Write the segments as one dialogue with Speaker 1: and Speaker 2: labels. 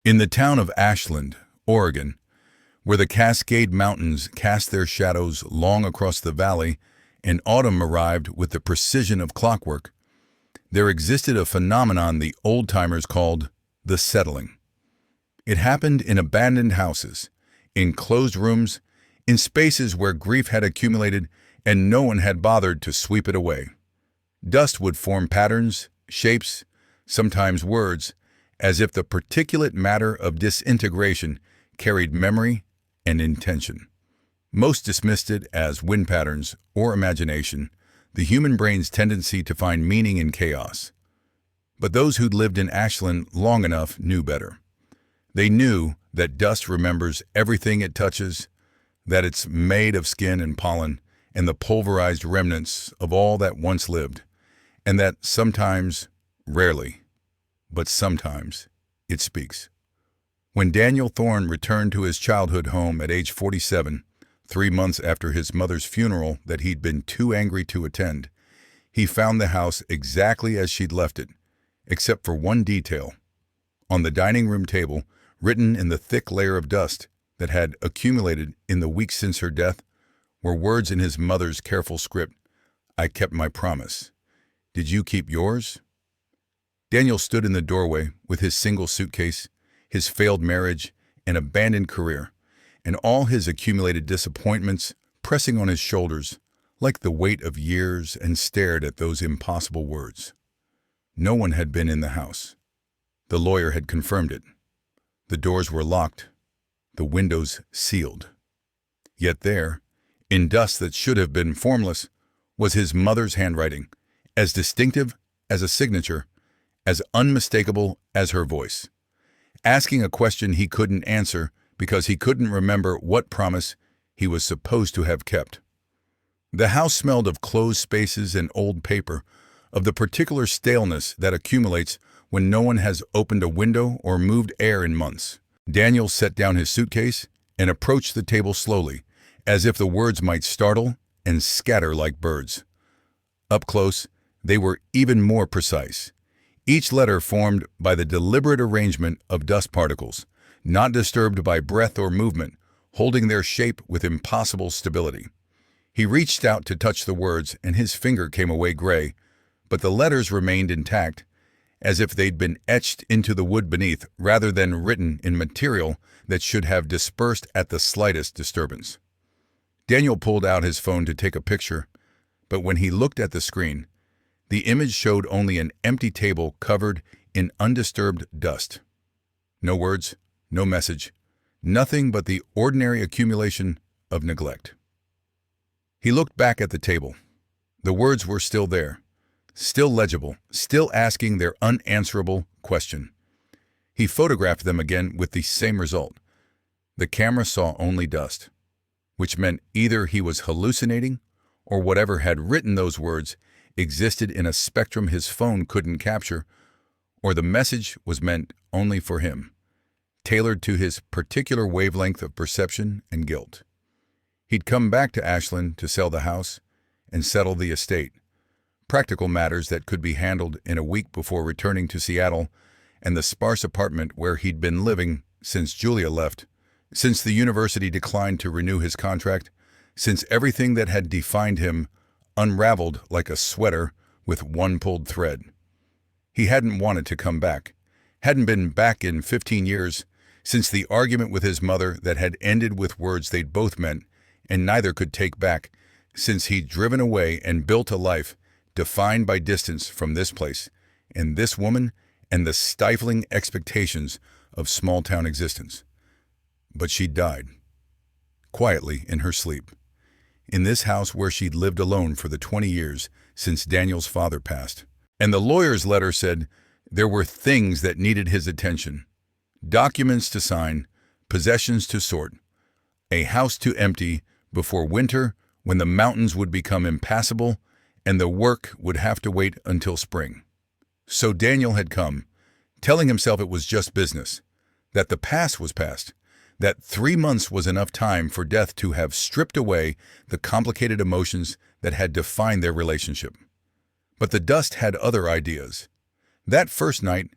Speaker 1: In the town of Ashland, Oregon, where the Cascade Mountains cast their shadows long across the valley and autumn arrived with the precision of clockwork, there existed a phenomenon the old-timers called the settling. It happened in abandoned houses, in closed rooms, in spaces where grief had accumulated and no one had bothered to sweep it away. Dust would form patterns, shapes, sometimes words, as if the particulate matter of disintegration carried memory and intention. Most dismissed it as wind patterns or imagination, the human brain's tendency to find meaning in chaos. But those who'd lived in Ashland long enough knew better. They knew that dust remembers everything it touches, that it's made of skin and pollen and the pulverized remnants of all that once lived, and that sometimes, rarely, but sometimes, it speaks. When Daniel Thorne returned to his childhood home at age 47, 3 months after his mother's funeral that he'd been too angry to attend, he found the house exactly as she'd left it, except for one detail. On the dining room table, written in the thick layer of dust that had accumulated in the weeks since her death, were words in his mother's careful script. "I kept my promise. Did you keep yours?" Daniel stood in the doorway with his single suitcase, his failed marriage, and abandoned career, and all his accumulated disappointments pressing on his shoulders like the weight of years, and stared at those impossible words. No one had been in the house. The lawyer had confirmed it. The doors were locked, the windows sealed. Yet there, in dust that should have been formless, was his mother's handwriting, as distinctive as a signature, as unmistakable as her voice, asking a question he couldn't answer because he couldn't remember what promise he was supposed to have kept. The house smelled of closed spaces and old paper, of the particular staleness that accumulates when no one has opened a window or moved air in months. Daniel set down his suitcase and approached the table slowly, as if the words might startle and scatter like birds. Up close, they were even more precise. Each letter formed by the deliberate arrangement of dust particles, not disturbed by breath or movement, holding their shape with impossible stability. He reached out to touch the words, and his finger came away gray, but the letters remained intact, as if they'd been etched into the wood beneath rather than written in material that should have dispersed at the slightest disturbance. Daniel pulled out his phone to take a picture, but when he looked at the screen, the image showed only an empty table covered in undisturbed dust. No words, no message, nothing but the ordinary accumulation of neglect. He looked back at the table. The words were still there, still legible, still asking their unanswerable question. He photographed them again with the same result. The camera saw only dust, which meant either he was hallucinating or whatever had written those words existed in a spectrum his phone couldn't capture, or the message was meant only for him, tailored to his particular wavelength of perception and guilt. He'd come back to Ashland to sell the house and settle the estate, practical matters that could be handled in a week before returning to Seattle and the sparse apartment where he'd been living since Julia left, since the university declined to renew his contract, since everything that had defined him unraveled like a sweater with one pulled thread. He hadn't wanted to come back, hadn't been back in 15 years, since the argument with his mother that had ended with words they'd both meant and neither could take back, since he'd driven away and built a life defined by distance from this place and this woman and the stifling expectations of small-town existence. But she'd died, quietly in her sleep, in this house where she'd lived alone for the 20 years since Daniel's father passed. And the lawyer's letter said there were things that needed his attention, documents to sign, possessions to sort, a house to empty before winter when the mountains would become impassable and the work would have to wait until spring. So Daniel had come, telling himself it was just business, that the past was past, that 3 months was enough time for death to have stripped away the complicated emotions that had defined their relationship. But the dust had other ideas. That first night,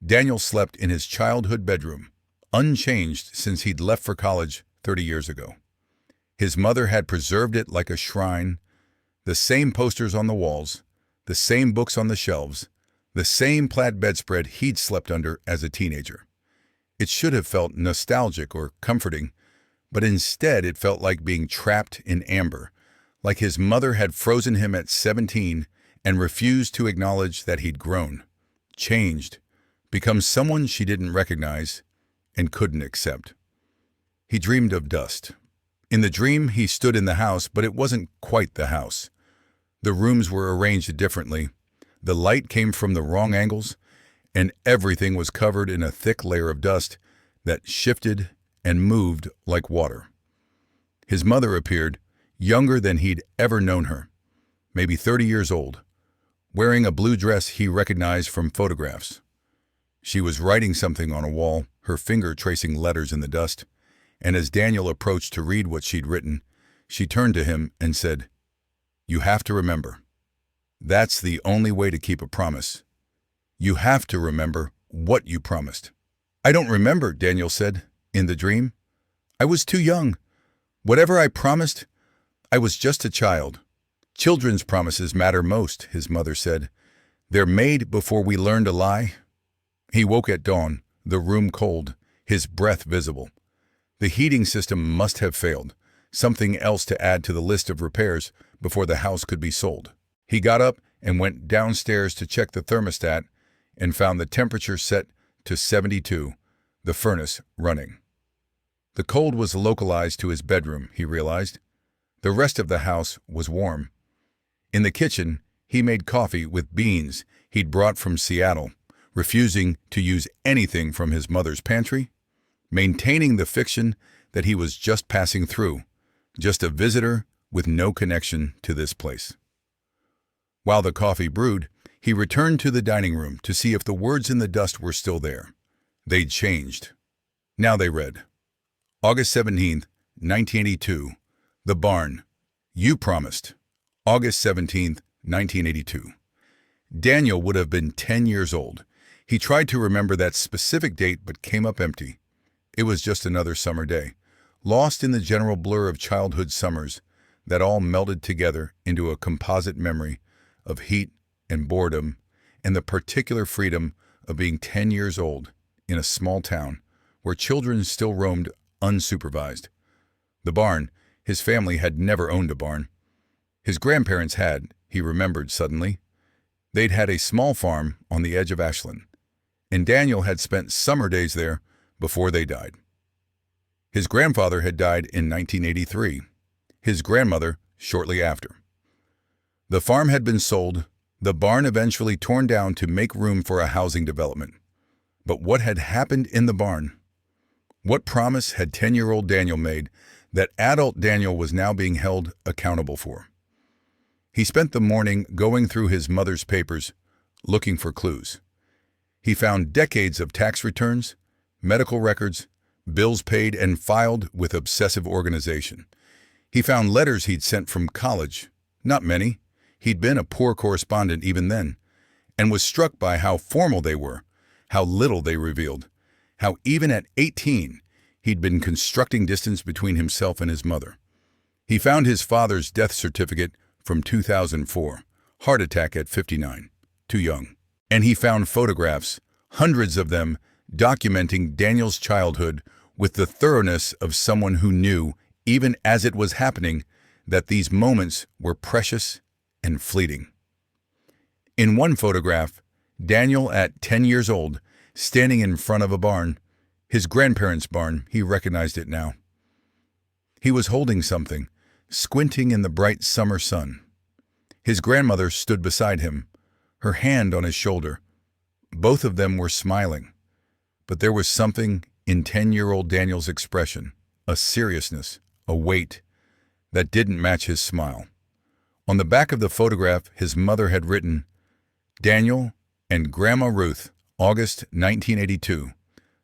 Speaker 1: Daniel slept in his childhood bedroom, unchanged since he'd left for college 30 years ago. His mother had preserved it like a shrine, the same posters on the walls, the same books on the shelves, the same plaid bedspread he'd slept under as a teenager. It should have felt nostalgic or comforting, but instead it felt like being trapped in amber, like his mother had frozen him at 17 and refused to acknowledge that he'd grown, changed, become someone she didn't recognize and couldn't accept. He dreamed of dust. In the dream, he stood in the house, but it wasn't quite the house. The rooms were arranged differently. The light came from the wrong angles, and everything was covered in a thick layer of dust that shifted and moved like water. His mother appeared, younger than he'd ever known her, maybe 30 years old, wearing a blue dress he recognized from photographs. She was writing something on a wall, her finger tracing letters in the dust, and as Daniel approached to read what she'd written, she turned to him and said, "You have to remember. That's the only way to keep a promise. You have to remember what you promised." "I don't remember," Daniel said, in the dream. "I was too young. Whatever I promised, I was just a child." "Children's promises matter most," his mother said. "They're made before we learn to lie." He woke at dawn, the room cold, his breath visible. The heating system must have failed, something else to add to the list of repairs before the house could be sold. He got up and went downstairs to check the thermostat and found the temperature set to 72, the furnace running. The cold was localized to his bedroom, he realized. The rest of the house was warm. In the kitchen, he made coffee with beans he'd brought from Seattle, refusing to use anything from his mother's pantry, maintaining the fiction that he was just passing through, just a visitor with no connection to this place. While the coffee brewed, he returned to the dining room to see if the words in the dust were still there. They'd changed. Now they read, August 17th, 1982, The Barn. You promised. August 17th, 1982. Daniel would have been 10 years old. He tried to remember that specific date but came up empty. It was just another summer day, lost in the general blur of childhood summers that all melted together into a composite memory of heat and boredom and the particular freedom of being 10 years old in a small town where children still roamed unsupervised. The barn, his family had never owned a barn. His grandparents had, he remembered suddenly. They'd had a small farm on the edge of Ashland, and Daniel had spent summer days there before they died. His grandfather had died in 1983, his grandmother shortly after. The farm had been sold, the barn eventually torn down to make room for a housing development. But what had happened in the barn? What promise had 10-year-old Daniel made that adult Daniel was now being held accountable for? He spent the morning going through his mother's papers, looking for clues. He found decades of tax returns, medical records, bills paid and filed with obsessive organization. He found letters he'd sent from college, not many. He'd been a poor correspondent even then, and was struck by how formal they were, how little they revealed, how even at 18, he'd been constructing distance between himself and his mother. He found his father's death certificate from 2004, heart attack at 59, too young. And he found photographs, hundreds of them, documenting Daniel's childhood with the thoroughness of someone who knew, even as it was happening, that these moments were precious and fleeting. In one photograph, Daniel at 10 years old, standing in front of a barn, his grandparents' barn, he recognized it now. He was holding something, squinting in the bright summer sun. His grandmother stood beside him, her hand on his shoulder. Both of them were smiling, but there was something in 10-year-old Daniel's expression, a seriousness, a weight, that didn't match his smile. On the back of the photograph, his mother had written, Daniel and Grandma Ruth, August 1982,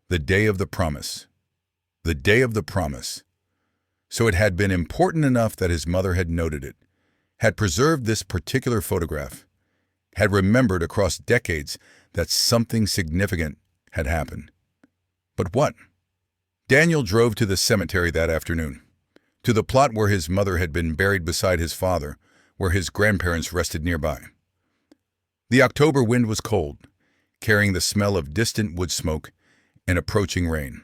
Speaker 1: the day of the promise. The day of the promise. So it had been important enough that his mother had noted it, had preserved this particular photograph, had remembered across decades that something significant had happened. But what? Daniel drove to the cemetery that afternoon, to the plot where his mother had been buried beside his father, where his grandparents rested nearby. The October wind was cold, carrying the smell of distant wood smoke and approaching rain.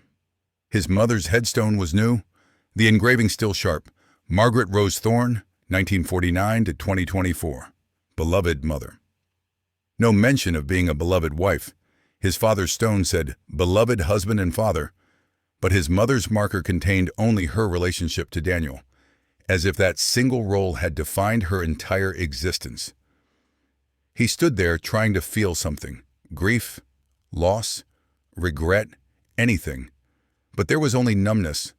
Speaker 1: His mother's headstone was new, the engraving still sharp. Margaret Rose Thorne, 1949 to 2024. Beloved mother. No mention of being a beloved wife. His father's stone said, beloved husband and father, but his mother's marker contained only her relationship to Daniel, as if that single role had defined her entire existence. He stood there trying to feel something, grief, loss, regret, anything. But there was only numbness,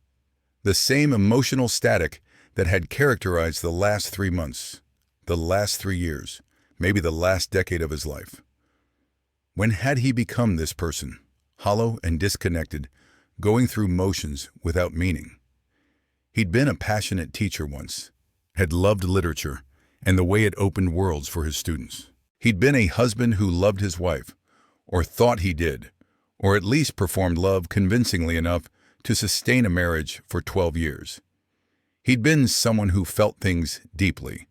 Speaker 1: the same emotional static that had characterized the last 3 months, the last 3 years, maybe the last decade of his life. When had he become this person, hollow and disconnected, going through motions without meaning? He'd been a passionate teacher once, had loved literature and the way it opened worlds for his students. He'd been a husband who loved his wife, or thought he did, or at least performed love convincingly enough to sustain a marriage for 12 years. He'd been someone who felt things deeply.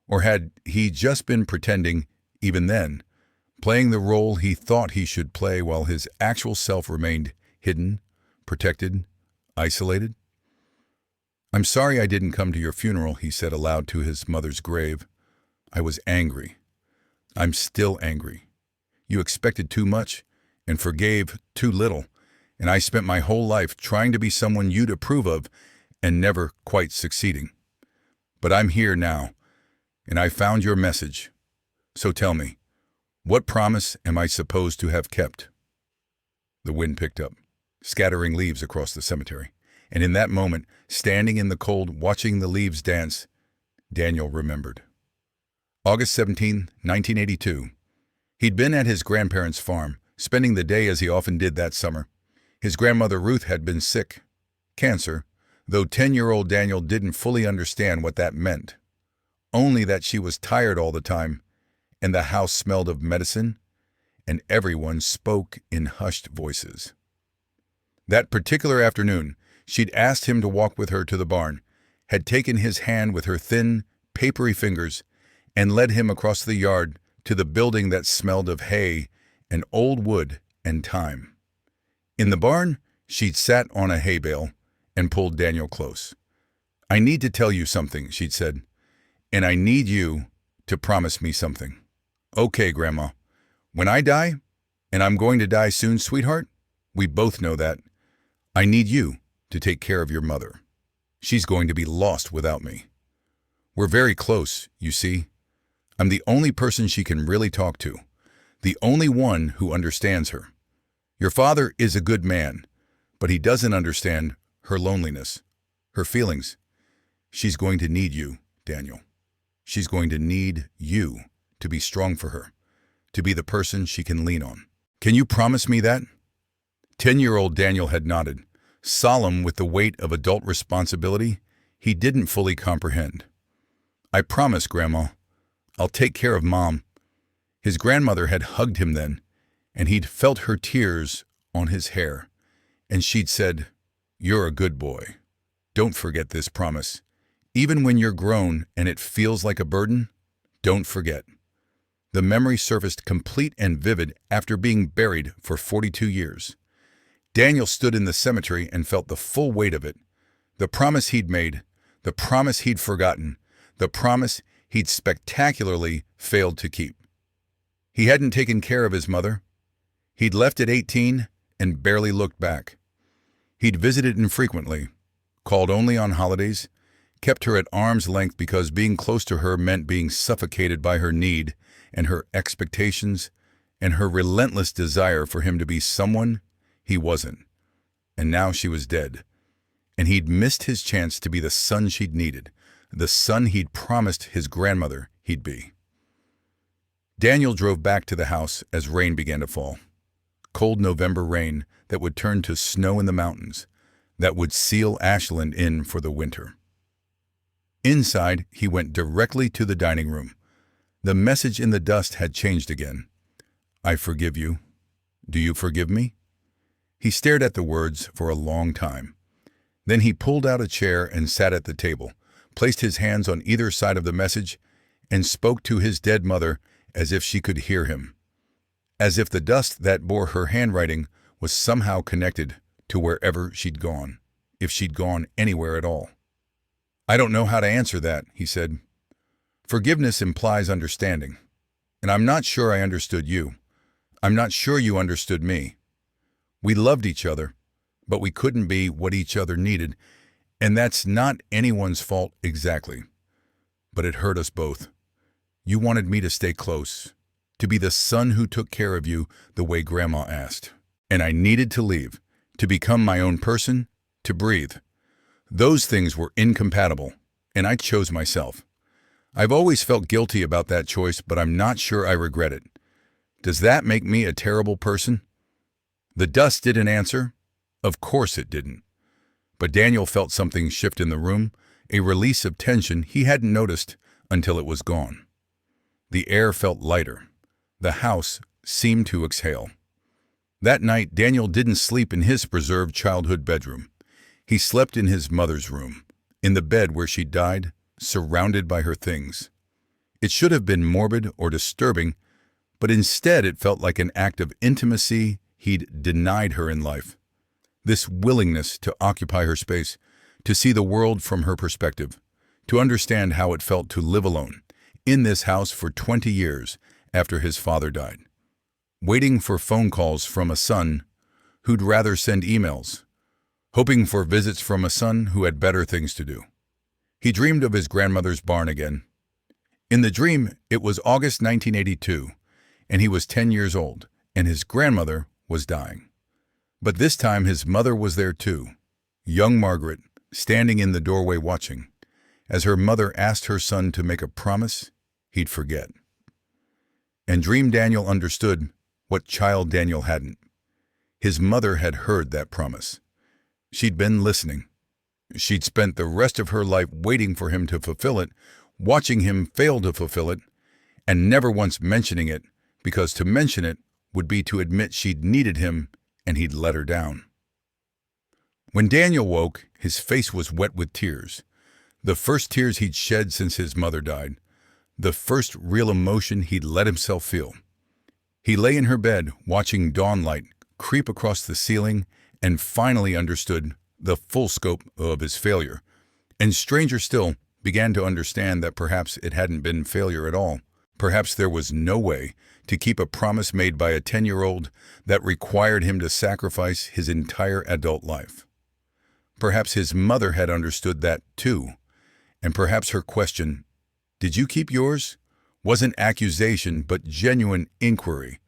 Speaker 1: Or had he just been pretending, even then, playing the role he thought he should play while his actual self remained hidden, protected, isolated? I'm sorry I didn't come to your funeral, he said aloud to his mother's grave. I was angry. I'm still angry. You expected too much and forgave too little, and I spent my whole life trying to be someone you'd approve of and never quite succeeding. But I'm here now, and I found your message. So tell me, what promise am I supposed to have kept? The wind picked up, scattering leaves across the cemetery, and in that moment, standing in the cold, watching the leaves dance, Daniel remembered. August 17, 1982. He'd been at his grandparents' farm, spending the day as he often did that summer. His grandmother Ruth had been sick, cancer, though 10-year-old Daniel didn't fully understand what that meant. Only that she was tired all the time, and the house smelled of medicine, and everyone spoke in hushed voices. That particular afternoon, she'd asked him to walk with her to the barn, had taken his hand with her thin, papery fingers, and led him across the yard to the building that smelled of hay and old wood and time. In the barn, she'd sat on a hay bale and pulled Daniel close. I need to tell you something, she'd said, and I need you to promise me something. Okay, Grandma. When I die, and I'm going to die soon, sweetheart, we both know that, I need you to take care of your mother. She's going to be lost without me. We're very close, you see. I'm the only person she can really talk to, the only one who understands her. Your father is a good man, but he doesn't understand her loneliness, her feelings. She's going to need you, Daniel. She's going to need you to be strong for her, to be the person she can lean on. Can you promise me that? 10-year-old Daniel had nodded, solemn with the weight of adult responsibility he didn't fully comprehend. I promise, Grandma. I'll take care of Mom. His grandmother had hugged him then, and he'd felt her tears on his hair, and she'd said, You're a good boy. Don't forget this promise. Even when you're grown and it feels like a burden, don't forget. The memory surfaced complete and vivid after being buried for 42 years. Daniel stood in the cemetery and felt the full weight of it. The promise he'd made, the promise he'd forgotten, the promise he'd spectacularly failed to keep. He hadn't taken care of his mother. He'd left at 18 and barely looked back. He'd visited infrequently, called only on holidays, kept her at arm's length because being close to her meant being suffocated by her need and her expectations and her relentless desire for him to be someone he wasn't. And now she was dead, and he'd missed his chance to be the son she'd needed, the son he'd promised his grandmother he'd be. Daniel drove back to the house as rain began to fall. Cold November rain that would turn to snow in the mountains, that would seal Ashland in for the winter. Inside, he went directly to the dining room. The message in the dust had changed again. I forgive you. "Do you forgive me?" He stared at the words for a long time. Then he pulled out a chair and sat at the table, placed his hands on either side of the message, and spoke to his dead mother as if she could hear him, as if the dust that bore her handwriting was somehow connected to wherever she'd gone, if she'd gone anywhere at all. "I don't know how to answer that," he said. "Forgiveness implies understanding, and I'm not sure I understood you. I'm not sure you understood me. We loved each other, but we couldn't be what each other needed, and that's not anyone's fault exactly. But it hurt us both. You wanted me to stay close, to be the son who took care of you the way Grandma asked. And I needed to leave, to become my own person, to breathe. Those things were incompatible, and I chose myself. I've always felt guilty about that choice, but I'm not sure I regret it. Does that make me a terrible person?" The dust didn't answer. Of course it didn't. But Daniel felt something shift in the room, a release of tension he hadn't noticed until it was gone. The air felt lighter. The house seemed to exhale. That night, Daniel didn't sleep in his preserved childhood bedroom. He slept in his mother's room, in the bed where she died, surrounded by her things. It should have been morbid or disturbing, but instead it felt like an act of intimacy he'd denied her in life. This willingness to occupy her space, to see the world from her perspective, to understand how it felt to live alone, in this house for 20 years after his father died, waiting for phone calls from a son who'd rather send emails, hoping for visits from a son who had better things to do. He dreamed of his grandmother's barn again. In the dream, it was August 1982, and he was 10 years old, and his grandmother was dying. But this time his mother was there too, young Margaret, standing in the doorway watching, as her mother asked her son to make a promise he'd forget. And Dream Daniel understood what Child Daniel hadn't. His mother had heard that promise. She'd been listening. She'd spent the rest of her life waiting for him to fulfill it, watching him fail to fulfill it, and never once mentioning it, because to mention it would be to admit she'd needed him and he'd let her down. When Daniel woke, his face was wet with tears. The first tears he'd shed since his mother died. The first real emotion he'd let himself feel. He lay in her bed, watching dawnlight creep across the ceiling, and finally understood the full scope of his failure. And stranger still, began to understand that perhaps it hadn't been failure at all. Perhaps there was no way to keep a promise made by a 10-year-old that required him to sacrifice his entire adult life. Perhaps his mother had understood that too, and perhaps her question, "Did you keep yours?" wasn't accusation but genuine inquiry,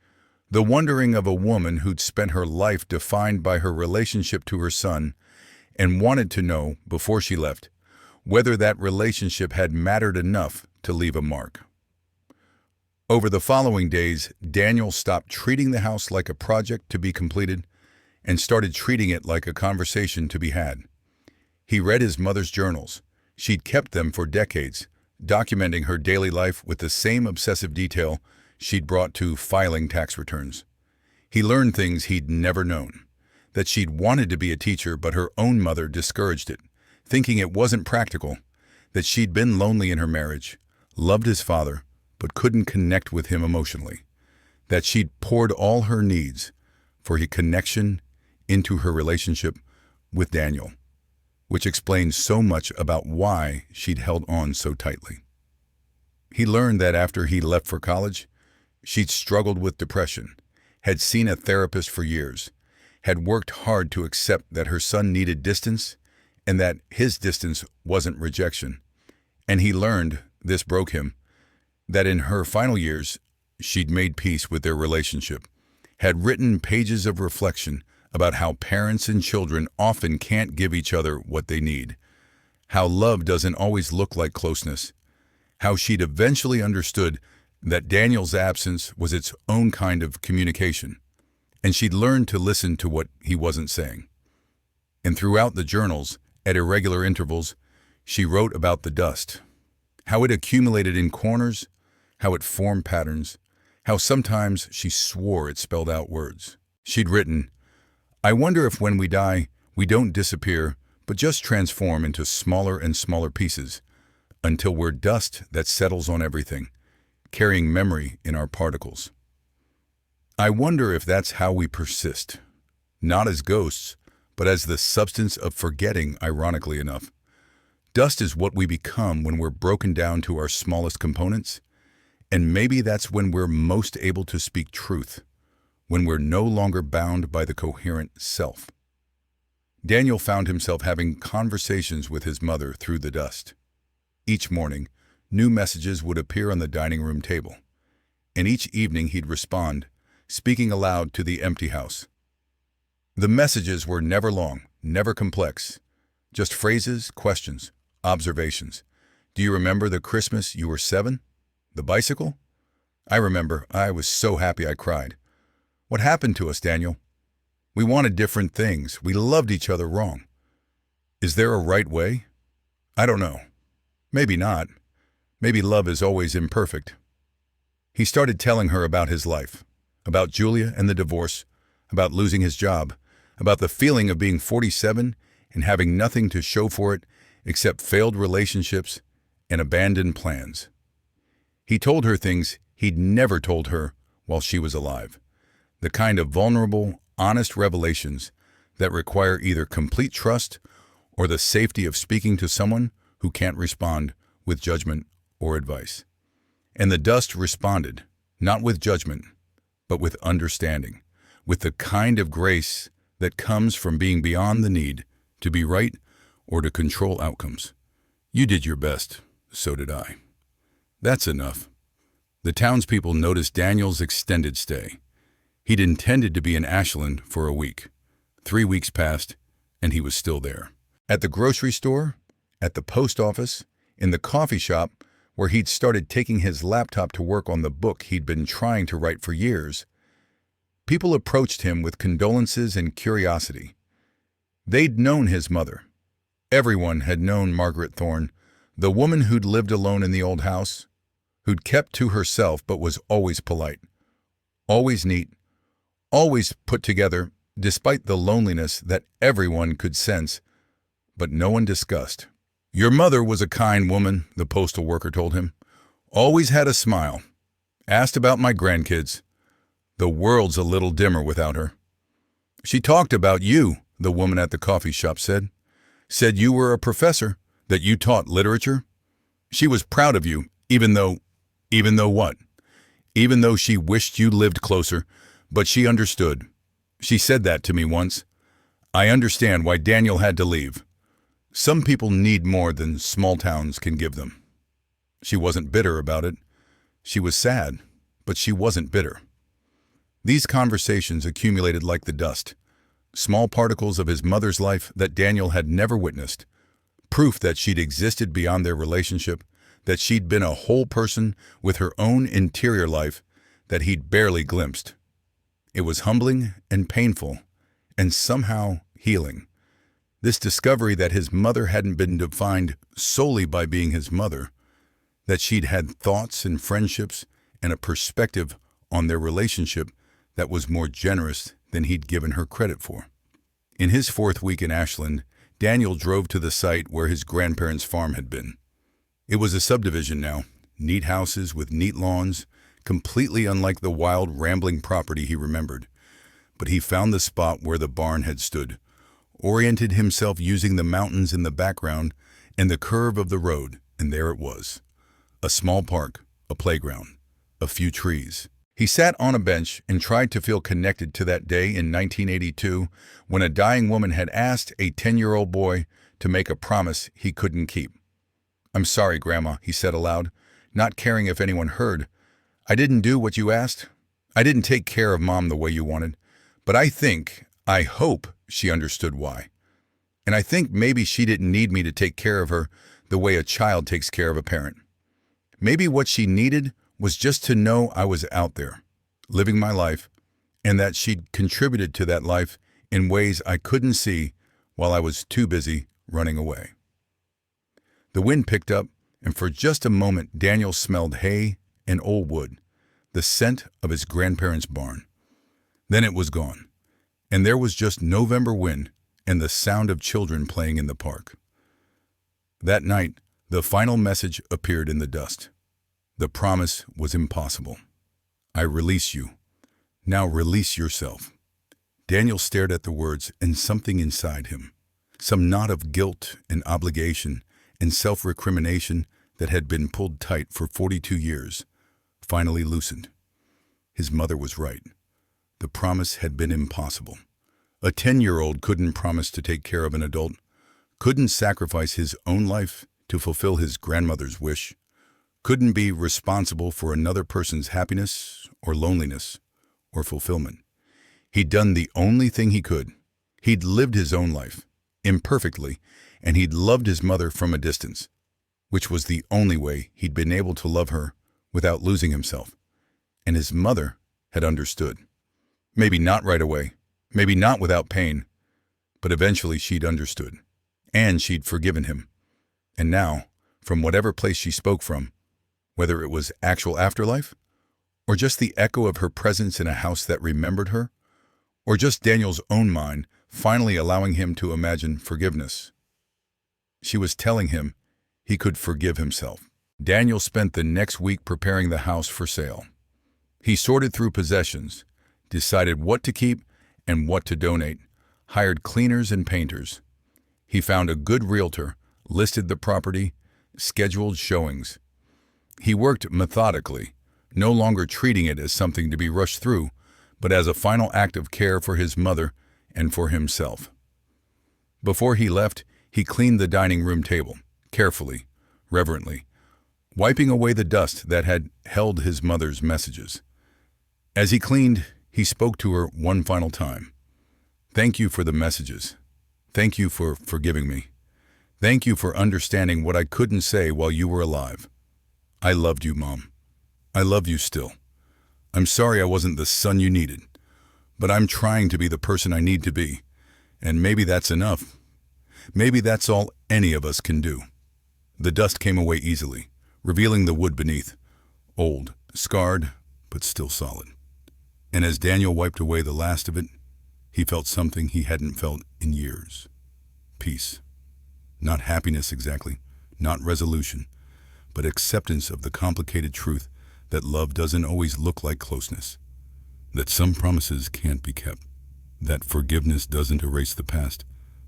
Speaker 1: the wondering of a woman who'd spent her life defined by her relationship to her son and wanted to know, before she left, whether that relationship had mattered enough to leave a mark. Over the following days, Daniel stopped treating the house like a project to be completed and started treating it like a conversation to be had. He read his mother's journals. She'd kept them for decades, documenting her daily life with the same obsessive detail she'd brought to filing tax returns. He learned things he'd never known, that she'd wanted to be a teacher but her own mother discouraged it, thinking it wasn't practical, that she'd been lonely in her marriage, loved his father, but couldn't connect with him emotionally, that she'd poured all her needs for a connection into her relationship with Daniel, which explains so much about why she'd held on so tightly. He learned that after he left for college, she'd struggled with depression, had seen a therapist for years, had worked hard to accept that her son needed distance and that his distance wasn't rejection. And he learned, this broke him, that in her final years, she'd made peace with their relationship, had written pages of reflection about how parents and children often can't give each other what they need, how love doesn't always look like closeness, how she'd eventually understood that Daniel's absence was its own kind of communication, and she'd learned to listen to what he wasn't saying. And throughout the journals, at irregular intervals, she wrote about the dust, how it accumulated in corners, how it formed patterns, how sometimes she swore it spelled out words. She'd written, "I wonder if when we die, we don't disappear, but just transform into smaller and smaller pieces, until we're dust that settles on everything, carrying memory in our particles. I wonder if that's how we persist, not as ghosts, but as the substance of forgetting, ironically enough. Dust is what we become when we're broken down to our smallest components, and maybe that's when we're most able to speak truth, when we're no longer bound by the coherent self." Daniel found himself having conversations with his mother through the dust. Each morning, new messages would appear on the dining room table, and each evening he'd respond, speaking aloud to the empty house. The messages were never long, never complex, just phrases, questions, observations. "Do you remember the Christmas you were 7? The bicycle? I remember. I was so happy I cried. What happened to us, Daniel? We wanted different things. We loved each other wrong. Is there a right way? I don't know. Maybe not. Maybe love is always imperfect." He started telling her about his life, about Julia and the divorce, about losing his job, about the feeling of being 47 and having nothing to show for it except failed relationships and abandoned plans. He told her things he'd never told her while she was alive, the kind of vulnerable, honest revelations that require either complete trust or the safety of speaking to someone who can't respond with judgment or advice. And the dust responded, not with judgment, but with understanding, with the kind of grace that comes from being beyond the need to be right or to control outcomes. "You did your best, so did I." That's enough. The townspeople noticed Daniel's extended stay. He'd intended to be in Ashland for a week. 3 weeks passed, and he was still there. At the grocery store, at the post office, in the coffee shop, where he'd started taking his laptop to work on the book he'd been trying to write for years, people approached him with condolences and curiosity. They'd known his mother. Everyone had known Margaret Thorne, the woman who'd lived alone in the old house, who'd kept to herself but was always polite, always neat, always put together, despite the loneliness that everyone could sense, but no one discussed. "Your mother was a kind woman," the postal worker told him. "Always had a smile. Asked about my grandkids. The world's a little dimmer without her." "She talked about you," the woman at the coffee shop said. "Said you were a professor, that you taught literature. She was proud of you, even though what? Even though she wished you lived closer, but she understood. She said that to me once. I understand why Daniel had to leave. Some people need more than small towns can give them." She wasn't bitter about it. She was sad, but she wasn't bitter. These conversations accumulated like the dust, small particles of his mother's life that Daniel had never witnessed, proof that she'd existed beyond their relationship, that she'd been a whole person with her own interior life that he'd barely glimpsed. It was humbling and painful, and somehow healing. This discovery that his mother hadn't been defined solely by being his mother, that she'd had thoughts and friendships and a perspective on their relationship that was more generous than he'd given her credit for. In his 4th week in Ashland, Daniel drove to the site where his grandparents' farm had been. It was a subdivision now, neat houses with neat lawns, completely unlike the wild, rambling property he remembered. But he found the spot where the barn had stood, oriented himself using the mountains in the background and the curve of the road, and there it was. A small park, a playground, a few trees. He sat on a bench and tried to feel connected to that day in 1982 when a dying woman had asked a 10-year-old boy to make a promise he couldn't keep. "I'm sorry, Grandma," he said aloud, not caring if anyone heard. "I didn't do what you asked. I didn't take care of Mom the way you wanted. But I hope she understood why. And I think maybe she didn't need me to take care of her the way a child takes care of a parent. Maybe what she needed was just to know I was out there, living my life, and that she'd contributed to that life in ways I couldn't see while I was too busy running away." The wind picked up, and for just a moment Daniel smelled hay and old wood, the scent of his grandparents' barn. Then it was gone. And there was just November wind and the sound of children playing in the park. That night, the final message appeared in the dust. The promise was impossible. I release you. Now release yourself. Daniel stared at the words, and something inside him, some knot of guilt and obligation and self-recrimination that had been pulled tight for 42 years, finally loosened. His mother was right. The promise had been impossible. A 10-year-old couldn't promise to take care of an adult, couldn't sacrifice his own life to fulfill his grandmother's wish, couldn't be responsible for another person's happiness or loneliness or fulfillment. He'd done the only thing he could. He'd lived his own life, imperfectly, and he'd loved his mother from a distance, which was the only way he'd been able to love her without losing himself. And his mother had understood. Maybe not right away, maybe not without pain, but eventually she'd understood, and she'd forgiven him. And now, from whatever place she spoke from, whether it was actual afterlife, or just the echo of her presence in a house that remembered her, or just Daniel's own mind finally allowing him to imagine forgiveness, she was telling him he could forgive himself. Daniel spent the next week preparing the house for sale. He sorted through possessions, decided what to keep and what to donate, hired cleaners and painters. He found a good realtor, listed the property, scheduled showings. He worked methodically, no longer treating it as something to be rushed through, but as a final act of care for his mother and for himself. Before he left, he cleaned the dining room table, carefully, reverently, wiping away the dust that had held his mother's messages. As he cleaned, he spoke to her one final time. Thank you for the messages. Thank you for forgiving me. Thank you for understanding what I couldn't say while you were alive. I loved you, Mom. I love you still. I'm sorry I wasn't the son you needed, but I'm trying to be the person I need to be, and maybe that's enough. Maybe that's all any of us can do. The dust came away easily, revealing the wood beneath, old, scarred, but still solid. And as Daniel wiped away the last of it, he felt something he hadn't felt in years. Peace. Not happiness exactly, not resolution, but acceptance of the complicated truth that love doesn't always look like closeness, that some promises can't be kept, that forgiveness doesn't erase the past,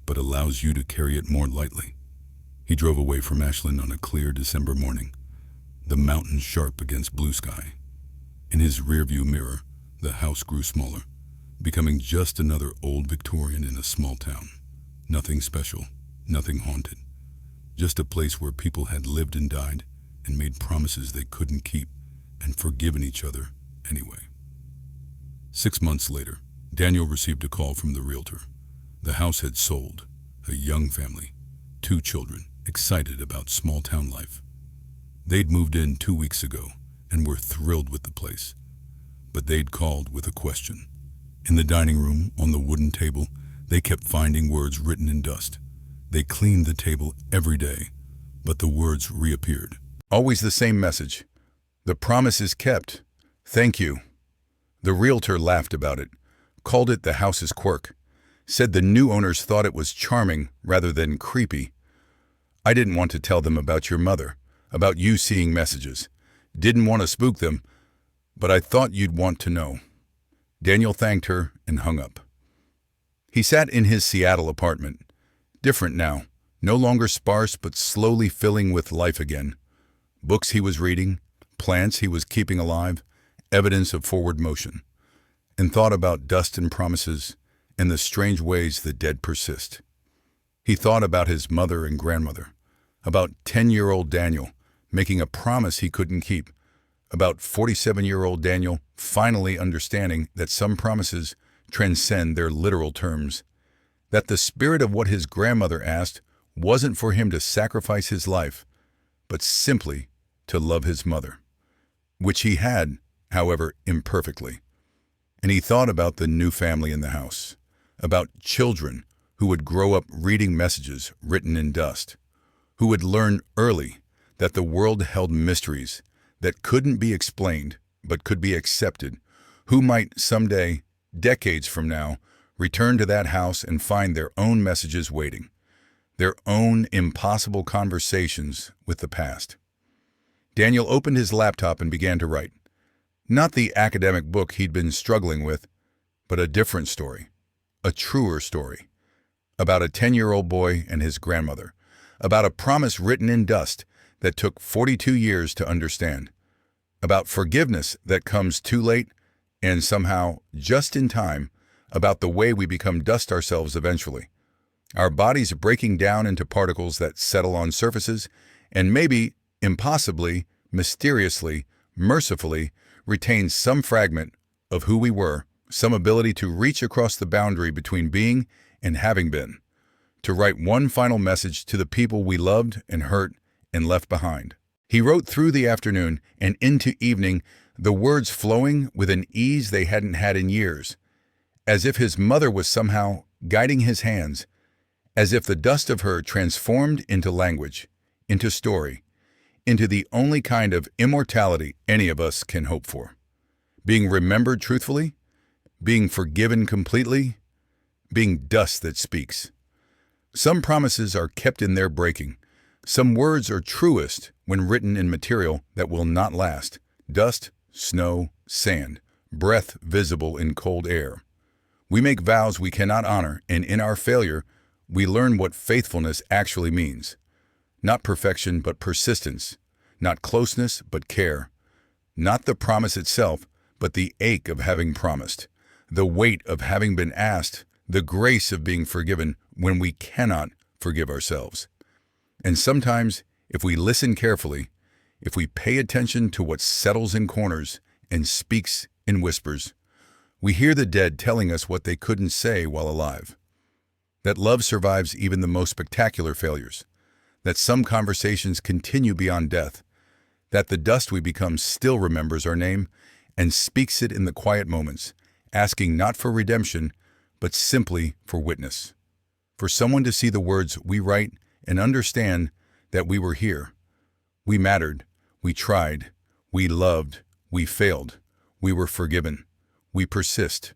Speaker 1: but allows you to carry it more lightly. He drove away from Ashland on a clear December morning, the mountains sharp against blue sky. In his rearview mirror, the house grew smaller, becoming just another old Victorian in a small town. Nothing special, nothing haunted, just a place where people had lived and died and made promises they couldn't keep and forgiven each other anyway. 6 months later, Daniel received a call from the realtor. The house had sold, a young family, 2 children, excited about small-town life. They'd moved in 2 weeks ago and were thrilled with the place. But they'd called with a question. In the dining room, on the wooden table, they kept finding words written in dust. They cleaned the table every day, but the words reappeared. Always the same message. The promise is kept. Thank you. The realtor laughed about it, called it the house's quirk, said the new owners thought it was charming rather than creepy. I didn't want to tell them about your mother, about you seeing messages. Didn't want to spook them, but I thought you'd want to know. Daniel thanked her and hung up. He sat in his Seattle apartment, different now, no longer sparse but slowly filling with life again. Books he was reading, plants he was keeping alive, evidence of forward motion, and thought about dust and promises and the strange ways the dead persist. He thought about his mother and grandmother, about 10-year-old Daniel making a promise he couldn't keep, about 47-year-old Daniel finally understanding that some promises transcend their literal terms, that the spirit of what his grandmother asked wasn't for him to sacrifice his life, but simply to love his mother, which he had, however, imperfectly. And he thought about the new family in the house, about children who would grow up reading messages written in dust, who would learn early that the world held mysteries that couldn't be explained but could be accepted, who might someday, decades from now, return to that house and find their own messages waiting, their own impossible conversations with the past. Daniel opened his laptop and began to write. Not the academic book he'd been struggling with, but a different story, a truer story, about a 10-year-old boy and his grandmother, about a promise written in dust that took 42 years to understand, about forgiveness that comes too late and somehow just in time, about the way we become dust ourselves eventually. Our bodies breaking down into particles that settle on surfaces and maybe, impossibly, mysteriously, mercifully, retain some fragment of who we were, some ability to reach across the boundary between being and having been, to write one final message to the people we loved and hurt and left behind. He wrote through the afternoon and into evening, the words flowing with an ease they hadn't had in years, as if his mother was somehow guiding his hands, as if the dust of her transformed into language, into story, into the only kind of immortality any of us can hope for. Being remembered truthfully, being forgiven completely, being dust that speaks. Some promises are kept in their breaking. Some words are truest when written in material that will not last. Dust, snow, sand, breath visible in cold air. We make vows we cannot honor, and in our failure, we learn what faithfulness actually means. Not perfection, but persistence. Not closeness, but care. Not the promise itself, but the ache of having promised. The weight of having been asked. The grace of being forgiven when we cannot forgive ourselves. And sometimes, if we listen carefully, if we pay attention to what settles in corners and speaks in whispers, we hear the dead telling us what they couldn't say while alive. That love survives even the most spectacular failures. That some conversations continue beyond death. That the dust we become still remembers our name and speaks it in the quiet moments, asking not for redemption, but simply for witness. For someone to see the words we write and understand that we were here. We mattered. We tried. We loved. We failed. We were forgiven. We persist.